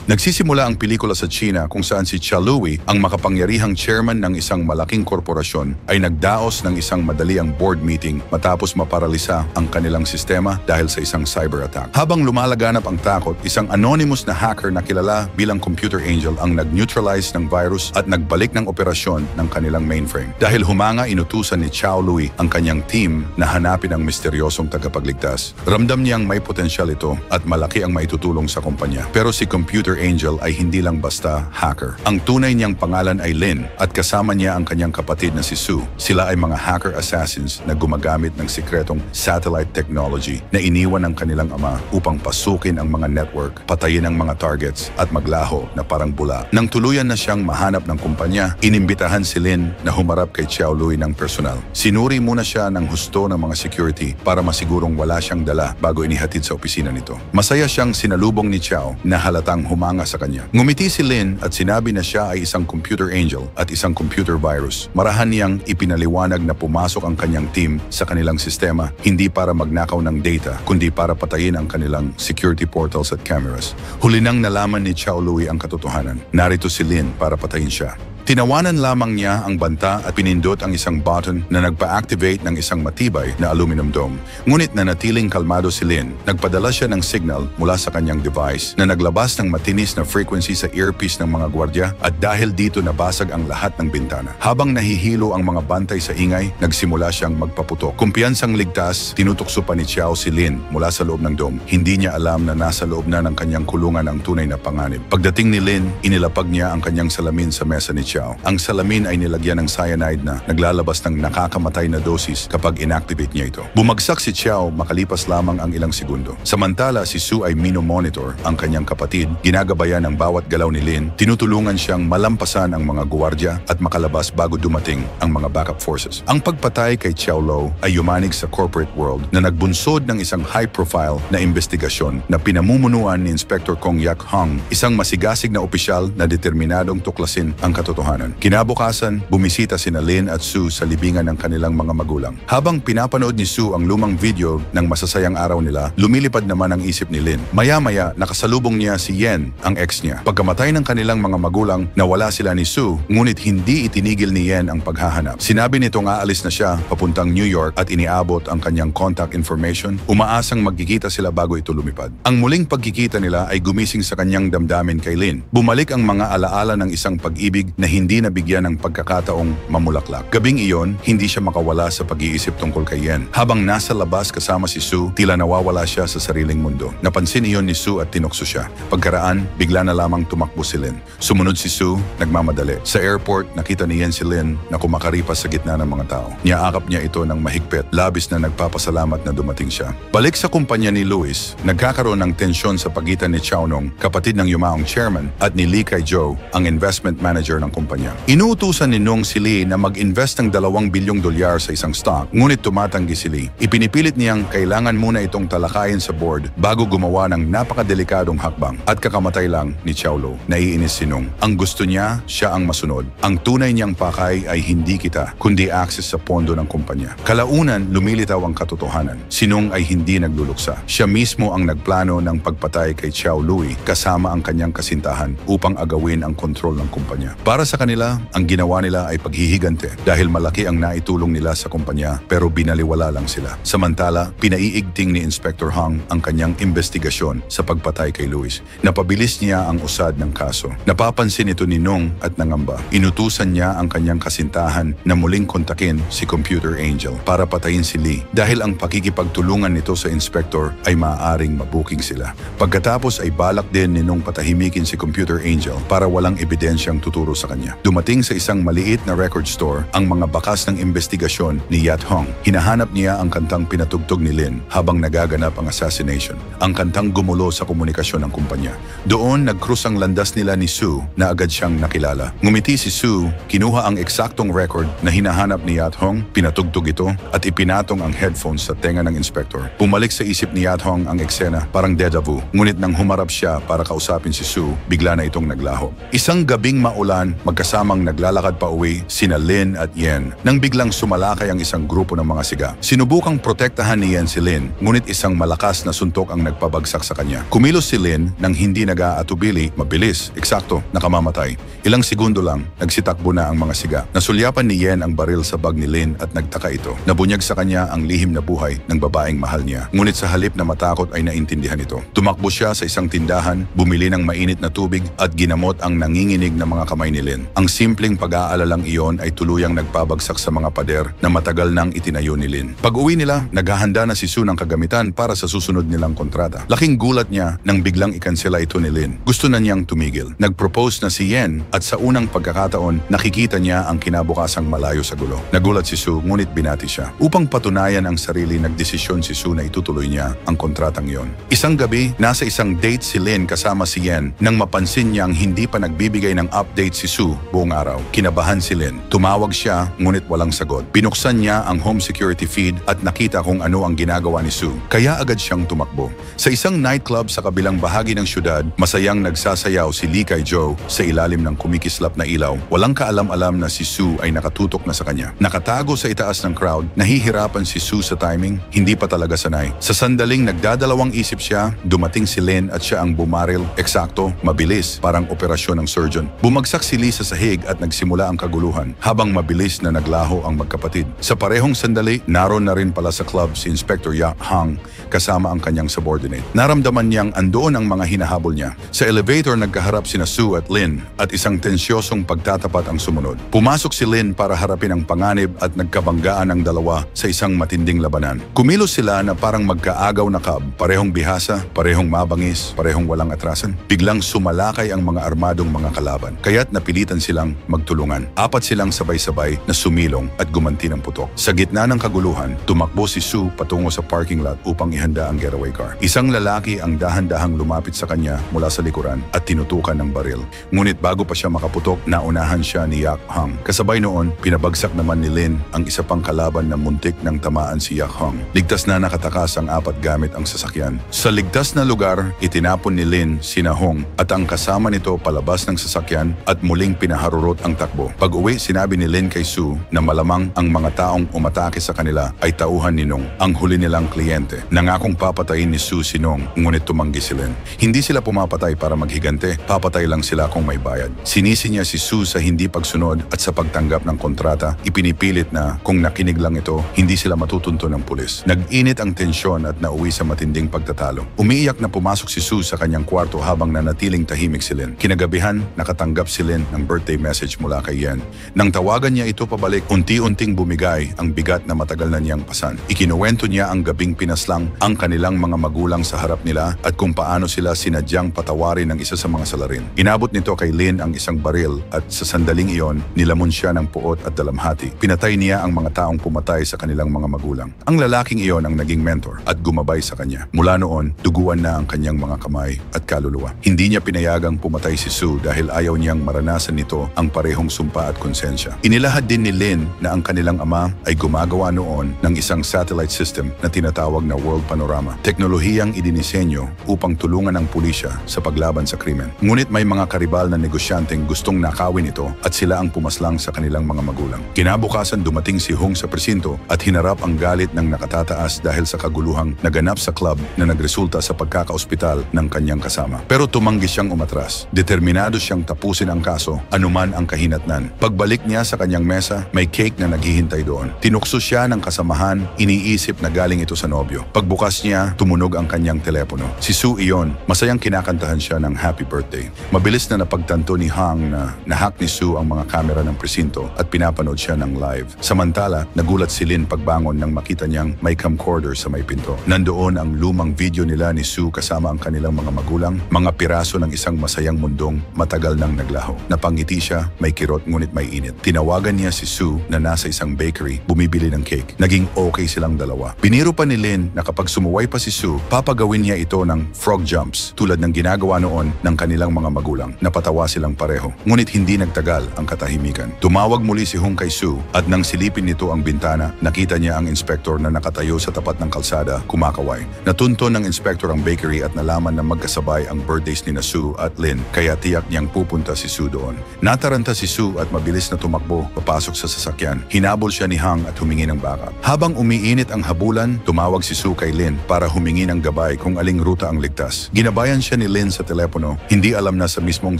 Nagsisimula ang pelikula sa China kung saan si Chia Lui, ang makapangyarihang chairman ng isang malaking korporasyon, ay nagdaos ng isang madaliang board meeting matapos maparalisa ang kanilang sistema dahil sa isang cyber attack. Habang lumalaganap ang takot, isang anonymous na hacker na kilala bilang Computer Angel ang nag-neutralize ng virus at nagbalik ng operasyon ng kanilang mainframe. Dahil humanga, inutusan ni Chia Lui ang kanyang team na hanapin ang misteryosong tagapagligtas. Ramdam niyang may potensyal ito at malaki ang maitutulong sa kumpanya. Pero si Computer Angel ay hindi lang basta hacker. Ang tunay niyang pangalan ay Lin at kasama niya ang kanyang kapatid na si Sue. Sila ay mga hacker assassins na gumagamit ng sikretong satellite technology na iniwan ng kanilang ama upang pasukin ang mga network, patayin ang mga targets at maglaho na parang bula. Nang tuluyan na siyang mahanap ng kumpanya, inimbitahan si Lin na humarap kay Chia Lui ng personal. Sinuri muna siya ng husto ng mga security para masigurong wala siyang dala bago inihatid sa opisina nito. Masaya siyang sinalubong ni Chia na halatang humanga sa kanya. Ngumiti si Lin at sinabi na siya ay isang computer angel at isang computer virus. Marahan niyang ipinaliwanag na pumasok ang kanyang team sa kanilang sistema hindi para magnakaw ng data kundi para patayin ang kanilang security portals at cameras. Huli nang nalaman ni Chia Lui ang katotohanan. Narito si Lin para patayin siya. Tinawanan lamang niya ang banta at pinindot ang isang button na nagpa-activate ng isang matibay na aluminum dome. Ngunit nanatiling kalmado si Lin. Nagpadala siya ng signal mula sa kanyang device na naglabas ng matinis na frequency sa earpiece ng mga gwardya at dahil dito nabasag ang lahat ng bintana. Habang nahihilo ang mga bantay sa ingay, nagsimula siyang magpaputok. Kumpiyansang ligtas, tinutukso pa ni Chiao si Lin mula sa loob ng dome. Hindi niya alam na nasa loob na ng kanyang kulungan ang tunay na panganib. Pagdating ni Lin, inilapag niya ang kanyang salamin sa mesa ni Chiao. Ang salamin ay nilagyan ng cyanide na naglalabas ng nakakamatay na dosis kapag inactivate niya ito. Bumagsak si Chiao makalipas lamang ang ilang segundo. Samantala, si Sue ay mino-monitor ang kanyang kapatid, ginagabayan ang bawat galaw ni Lin, tinutulungan siyang malampasan ang mga gwardiya at makalabas bago dumating ang mga backup forces. Ang pagpatay kay Chiao Lo ay yumanig sa corporate world na nagbunsod ng isang high-profile na investigasyon na pinamumunuan ni Inspector Kong Yak Hong, isang masigasig na opisyal na determinadong tuklasin ang katotohanan. Kinabukasan, bumisita sina Lin at Sue sa libingan ng kanilang mga magulang. Habang pinapanood ni Sue ang lumang video ng masasayang araw nila, lumilipad naman ang isip ni Lin. Maya-maya, nakasalubong niya si Yen, ang ex niya. Pagkamatay ng kanilang mga magulang, nawala sila ni Sue, ngunit hindi itinigil ni Yen ang paghahanap. Sinabi nitong aalis na siya papuntang New York at iniabot ang kanyang contact information, umaasang magkikita sila bago ito lumipad. Ang muling pagkikita nila ay gumising sa kanyang damdamin kay Lin. Bumalik ang mga alaala ng isang pag-ibig na hindi nabigyan ng pagkakataong mamulaklak. Gabing iyon, hindi siya makawala sa pag-iisip tungkol kay Yen. Habang nasa labas kasama si Sue, tila nawawala siya sa sariling mundo. Napansin iyon ni Sue at tinukso siya. Pagkaraan, bigla na lamang tumakbo si Lin. Sumunod si Sue, nagmamadali. Sa airport, nakita ni Yen si Lin na kumakaripas sa gitna ng mga tao. Niyaakap niya ito ng mahigpit, labis na nagpapasalamat na dumating siya. Balik sa kumpanya ni Louis, nagkakaroon ng tensyon sa pagitan ni Chiao Nong, kapatid ng yumaong chairman, at ni Lee Kai-jo, ang investment manager ng kumpanya. Inuutusan ni Nong si Lee na mag-invest ng $2 bilyong sa isang stock, ngunit tumatanggi si Lee. Ipinipilit niyang kailangan muna itong talakayin sa board bago gumawa ng napakadelikadong hakbang at kakamatay lang ni Chiao Lo. Naiinis si Nong. Ang gusto niya, siya ang masunod. Ang tunay niyang pakay ay hindi kita, kundi access sa pondo ng kumpanya. Kalaunan, lumilitaw ang katotohanan. Si Nong ay hindi nagluluksa. Siya mismo ang nagplano ng pagpatay kay Chiao Lui kasama ang kanyang kasintahan upang agawin ang kontrol ng kumpanya. Para sa kanila, ang ginawa nila ay paghihigante dahil malaki ang naitulong nila sa kumpanya pero binaliwala lang sila. Samantala, pinaiigting ni Inspector Hong ang kanyang investigasyon sa pagpatay kay Louis. Napabilis niya ang usad ng kaso. Napapansin ito ni Nong at nangamba. Inutusan niya ang kanyang kasintahan na muling kontakin si Computer Angel para patayin si Lee dahil ang pakikipagtulungan nito sa inspector ay maaaring mabuking sila. Pagkatapos ay balak din ni Nong patahimikin si Computer Angel para walang ebidensyang tuturo sa kanya. Dumating sa isang maliit na record store ang mga bakas ng investigasyon ni Yat Hong. Hinahanap niya ang kantang pinatugtog ni Lin habang nagaganap ang assassination. Ang kantang gumulo sa komunikasyon ng kumpanya. Doon nagkrus ang landas nila ni Sue na agad siyang nakilala. Ngumiti si Sue, kinuha ang eksaktong record na hinahanap ni Yat Hong, pinatugtog ito at ipinatong ang headphones sa tenga ng inspector. Pumalik sa isip ni Yat Hong ang eksena, parang deja vu. Ngunit nang humarap siya para kausapin si Sue, bigla na itong naglaho. Isang gabing maulan, Magkasamang naglalakad pa uwi sina Lin at Yen nang biglang sumalakay ang isang grupo ng mga siga. Sinubukang protektahan ni Yen si Lin, ngunit isang malakas na suntok ang nagpabagsak sa kanya. Kumilos si Lin nang hindi nag-aatubili, mabilis, eksakto, nakamamatay. Ilang segundo lang, nagsitakbo na ang mga siga. Nasulyapan ni Yen ang baril sa bag ni Lin at nagtaka ito. Nabunyag sa kanya ang lihim na buhay ng babaeng mahal niya. Ngunit sa halip na matakot ay naintindihan ito. Tumakbo siya sa isang tindahan, bumili ng mainit na tubig at ginamot ang nanginginig na mga kamay ni Lin. Ang simpleng pag-aalalang iyon ay tuluyang nagpabagsak sa mga pader na matagal nang itinayo ni Lin. Pag-uwi nila, naghahanda na si Sue ng kagamitan para sa susunod nilang kontrata. Laking gulat niya nang biglang ikansela ito ni Lin. Gusto na niyang tumigil. Nag-propose na si Yen at sa unang pagkakataon, nakikita niya ang kinabukasang malayo sa gulo. Nagulat si Sue ngunit binati siya. Upang patunayan ang sarili, nagdesisyon si Sue na itutuloy niya ang kontratang iyon. Isang gabi, nasa isang date si Lin kasama si Yen nang mapansin niyang hindi pa nagbibigay ng update si Sue buong araw. Kinabahan si Lin. Tumawag siya ngunit walang sagot. Binuksan niya ang home security feed at nakita kung ano ang ginagawa ni Sue. Kaya agad siyang tumakbo. Sa isang nightclub sa kabilang bahagi ng syudad, masayang nagsasayaw si Lee kay Joe sa ilalim ng kumikislap na ilaw. Walang kaalam-alam na si Sue ay nakatutok na sa kanya. Nakatago sa itaas ng crowd, nahihirapan si Sue sa timing, hindi pa talaga sanay. Sa sandaling nagdadalawang isip siya, dumating si Lin at siya ang bumaril, eksakto, mabilis, parang operasyon ng surgeon. Bumagsak si Lee sa sahig at nagsimula ang kaguluhan, habang mabilis na naglaho ang magkapatid. Sa parehong sandali, naroon na rin pala sa club si Inspector Ya Hang kasama ang kanyang subordinate. Naramdaman niyang andoon ang mga hinahabol niya. Sa elevator nagkaharap sina Sue at Lin at isang tensyosong pagtatapat ang sumunod. Pumasok si Lin para harapin ang panganib at nagkabanggaan ang dalawa sa isang matinding labanan. Kumilos sila na parang magkaagaw na kab, parehong bihasa, parehong mabangis, parehong walang atrasan. Biglang sumalakay ang mga armadong mga kalaban, kaya't napilitan silang magtulungan. Apat silang sabay-sabay na sumilong at gumanti ng putok. Sa gitna ng kaguluhan, tumakbo si Sue patungo sa parking lot upang ihanda ang getaway car. Isang lalaki ang dahan-dahang lumapit sa kanya mula sa likuran at tinutukan ng baril. Ngunit bago pa siya makaputok, naunahan siya ni Yak Hang. Kasabay noon, pinabagsak naman ni Lin ang isa pang kalaban na muntik ng tamaan si Yak Hang. Ligtas na nakatakas ang apat gamit ang sasakyan. Sa ligtas na lugar, itinapon ni Lin sina Hong at ang kasama nito palabas ng sasakyan at muling pinaharurot ang takbo. Pag-uwi, sinabi ni Lin kay Sue na malamang ang mga taong umatake sa kanila ay tauhan ni Nong, ang huli nilang kliyente. Nangakong papatayin ni Sue si Nong, ngunit tumanggi si Lin. Hindi sila pumapatay para maghigante, papatay lang sila kung may bayad. Sinisi niya si Sue sa hindi pagsunod at sa pagtanggap ng kontrata, ipinipilit na kung nakinig lang ito, hindi sila matutunto ng pulis. Nag-init ang tensyon at nauwi sa matinding pagtatalo. Umiiyak na pumasok si Sue sa kanyang kwarto habang nanatiling tahimik si Lin. Kinagabihan, nakatanggap si Lin ng birthday message mula kay Yen. Nang tawagan niya ito pabalik, unti-unting bumigay ang bigat na matagal na niyang pasan. Ikinuwento niya ang gabing pinaslang ang kanilang mga magulang sa harap nila at kung paano sila sinadyang patawarin ng isa sa mga salarin. Inabot nito kay Lin ang isang baril at sa sandaling iyon, nilamon siya ng puot at dalamhati. Pinatay niya ang mga taong pumatay sa kanilang mga magulang. Ang lalaking iyon ang naging mentor at gumabay sa kanya. Mula noon, duguan na ang kanyang mga kamay at kaluluwa. Hindi niya pinayagang pumatay si Sue dahil ayaw niyang maranasan nito ang parehong sumpa at konsensya. Inilahad din ni Lin na ang kanilang ama ay gumagawa noon ng isang satellite system na tinatawag na World Panorama. Teknolohiyang idinisenyo upang tulungan ang pulisya sa paglaban sa krimen. Ngunit may mga karibal na negosyanteng gustong nakawin ito at sila ang pumaslang sa kanilang mga magulang. Kinabukasan dumating si Hong sa presinto at hinarap ang galit ng nakatataas dahil sa kaguluhang naganap sa club na nagresulta sa pagkakaospital ng kanyang kasama. Pero tumanggi siyang umatras. Determinado siyang tapusin ang kaso, anuman ang kahinatnan. Pagbalik niya sa kanyang mesa, may cake na naghihintay doon. Tinukso siya ng kasamahan, iniisip na galing ito sa nobyo. Pagbukas niya, tumunog ang kanyang telepono. Si Sue iyon, masayang kinakantahan siya ng happy birthday. Mabilis na napagtanto ni Hang na nahack ni Sue ang mga kamera ng presinto at pinapanood siya ng live. Samantala, nagulat si Lin pagbangon nang makita niyang may camcorder sa may pinto. Nandoon ang lumang video nila ni Sue kasama ang kanilang mga magulang, mga piraso ng isang masayang mundong matagal nang naglaho. Napangiti siya, may kirot ngunit may init. Tinawagan niya si Sue na nasa isang bakery, bumibili ng cake. Naging okay silang dalawa. Biniro pa ni Lin na kapag sumuway pa si Sue, papagawin niya ito ng frog jumps tulad ng ginagawa noon ng kanilang mga magulang. Napatawa silang pareho. Ngunit hindi nagtagal ang katahimikan. Tumawag muli si Hong kay Sue at nang silipin nito ang bintana, nakita niya ang inspektor na nakatayo sa tapat ng kalsada, kumakaway. Natunto ng inspektor ang bakery at nalaman na magkasabay ang birthdays ni Sue at Lin, kaya tiyak niyang pupunta si Sue doon. telepon. Nataranta si Sue at mabilis na tumakbo papasok sa sasakyan. Hinabol siya ni Hang at humingi ng backup. Habang umiinit ang habulan, tumawag si Sue kay Lin para humingi ng gabay kung aling ruta ang ligtas. Ginabayan siya ni Lin sa telepono. Hindi alam na sa mismong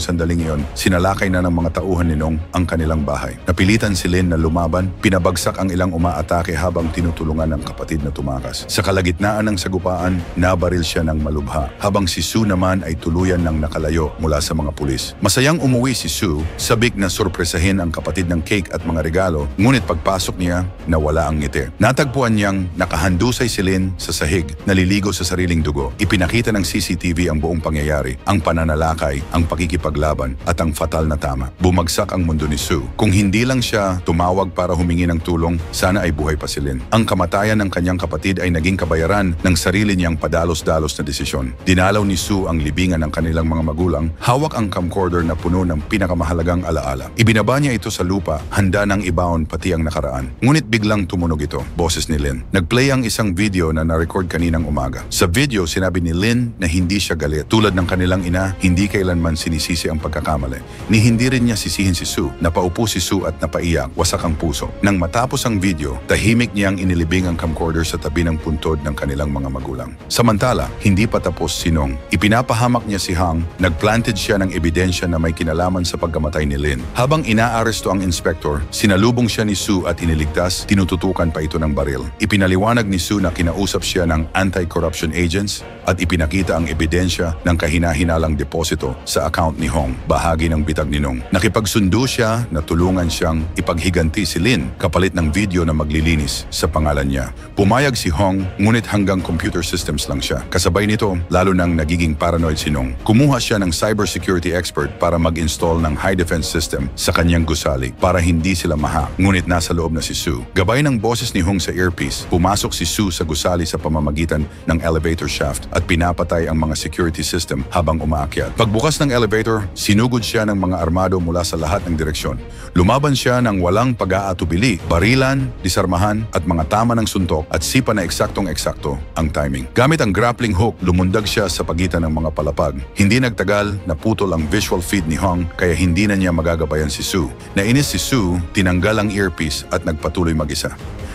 sandaling iyon, sinalakay na ng mga tauhan ni Nong ang kanilang bahay. Napilitan si Lin na lumaban, pinabagsak ang ilang umaatake habang tinutulungan ng kapatid na tumakas. Sa kalagitnaan ng sagupaan, nabaril siya ng malubha, habang si Sue naman ay tuluyan ng nakalayo mula sa mga pulis. Masayang umuwi si Sue, sabik na sorpresahin ang kapatid ng cake at mga regalo, ngunit pagpasok niya, nawala ang ngiti. Natagpuan niyang nakahandusay si Lin sa sahig, naliligo sa sariling dugo. Ipinakita ng CCTV ang buong pangyayari, ang pananalakay, ang pakikipaglaban at ang fatal na tama. Bumagsak ang mundo ni Sue. Kung hindi lang siya tumawag para humingi ng tulong, sana ay buhay pa si Lin. Ang kamatayan ng kanyang kapatid ay naging kabayaran ng sarili niyang padalos-dalos na desisyon. Dinalaw ni Sue ang libingan ng kanilang mga magulang, hawak ang camcorder na puno ng pinakamahalagang alaala. Ibinaba niya ito sa lupa, handa ng ibaon pati ang nakaraan. Ngunit biglang tumunog ito, boses ni Lin. Nagplay ang isang video na na-record kaninang umaga. Sa video, sinabi ni Lin na hindi siya galit. Tulad ng kanilang ina, hindi kailanman sinisisi ang pagkakamali. Ni hindi rin niya sisihin si Sue. Napaupo si Sue at napaiyak, wasak ang puso. Nang matapos ang video, tahimik niyang inilibing ang camcorder sa tabi ng puntod ng kanilang mga magulang. Samantala, hindi pa tapos si Nong. Ipinapahamak niya si Hang, nagplanted siya ng ebidensya na may kinalaman sa pagkamatay ni Lin. Habang inaaresto ang inspektor, sinalubong siya ni Sue at iniligtas, tinututukan pa ito ng baril. Ipinaliwanag ni Sue na kinausap siya ng anti-corruption agents at ipinakita ang ebidensya ng kahina-hinalang deposito sa account ni Hong, bahagi ng bitag ni Nong. Nakipagsundo siya na tulungan siyang ipaghiganti si Lin kapalit ng video na maglilinis sa pangalan niya. Pumayag si Hong, ngunit hanggang computer systems lang siya. Kasabay nito, lalo nang nagiging paranoid si Nong. Kumuha siya ng cybersecurity expert para mag-install ng high defense system sa kanyang gusali para hindi sila mahack, ngunit nasa loob na si Sue. Gabay ng boses ni Hong sa earpiece, pumasok si Sue sa gusali sa pamamagitan ng elevator shaft at pinapatay ang mga security system habang umaakyat. Pagbukas ng elevator, sinugod siya ng mga armado mula sa lahat ng direksyon. Lumaban siya ng walang pag-aatubili, barilan, disarmahan at mga tama ng suntok at sipa na eksaktong-eksakto ang timing. Gamit ang grappling hook, lumundag siya sa pagitan ng mga palapag. Hindi nagtagal, naputol ang visual feed ni Hong kaya hindi na niya magagabayan si Sue. Nainis si Sue, tinanggal ang earpiece at nagpatuloy mag-isa.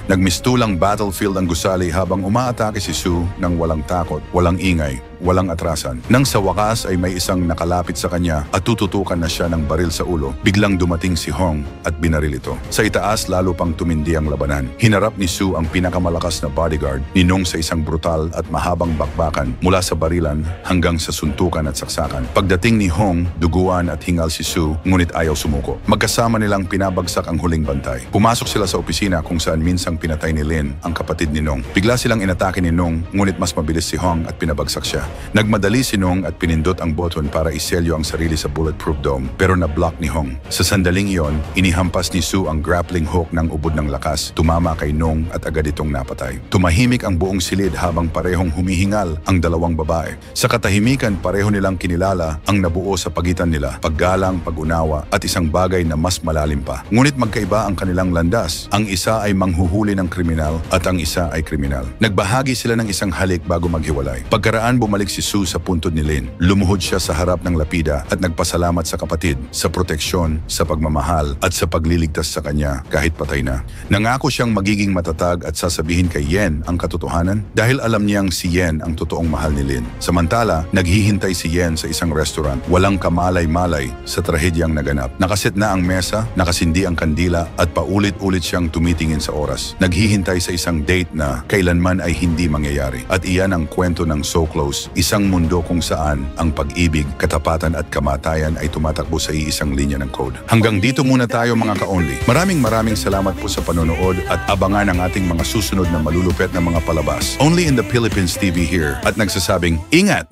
Nagmistulang battlefield ang gusali habang umaatake si Sue ng walang takot, walang ingay, walang atrasan. Nang sa wakas ay may isang nakalapit sa kanya at tututukan na siya ng baril sa ulo, biglang dumating si Hong at binaril ito. Sa itaas lalo pang tumindi ang labanan. Hinarap ni Sue ang pinakamalakas na bodyguard ni Nong sa isang brutal at mahabang bakbakan mula sa barilan hanggang sa suntukan at saksakan. Pagdating ni Hong, duguan at hingal si Sue ngunit ayaw sumuko. Magkasama nilang pinabagsak ang huling bantay. Pumasok sila sa opisina kung saan minsang pinatay ni Lin ang kapatid ni Nong. Bigla silang inatake ni Nong ngunit mas mabilis si Hong at pinabagsak siya. Nagmadali si Nong at pinindot ang button para iselyo ang sarili sa bulletproof dome pero na-block ni Hong. Sa sandaling iyon, inihampas ni Sue ang grappling hook ng ubod ng lakas, tumama kay Nong at agad itong napatay. Tumahimik ang buong silid habang parehong humihingal ang dalawang babae. Sa katahimikan, pareho nilang kinilala ang nabuo sa pagitan nila, paggalang, pag-unawa at isang bagay na mas malalim pa. Ngunit magkaiba ang kanilang landas. Ang isa ay manghuhuli ng kriminal at ang isa ay kriminal. Nagbahagi sila ng isang halik bago maghiwalay. Pagkaraan bumalik si Sue sa puntod ni Lin. Lumuhod siya sa harap ng lapida at nagpasalamat sa kapatid, sa proteksyon, sa pagmamahal at sa pagliligtas sa kanya kahit patay na. Nangako siyang magiging matatag at sasabihin kay Yen ang katotohanan dahil alam niyang si Yen ang totoong mahal ni Lin. Samantala, naghihintay si Yen sa isang restaurant, walang kamalay-malay sa trahedyang naganap. Nakaset na ang mesa, nakasindi ang kandila at paulit-ulit siyang tumitingin sa oras. Naghihintay sa isang date na kailanman ay hindi mangyayari. At iyan ang kwento ng So Close, isang mundo kung saan ang pag-ibig, katapatan at kamatayan ay tumatakbo sa iisang linya ng code. Hanggang dito muna tayo mga ka-only. Maraming salamat po sa panonood at abangan ang ating mga susunod na malulupet na mga palabas. Only in the Philippines TV here at nagsasabing, ingat!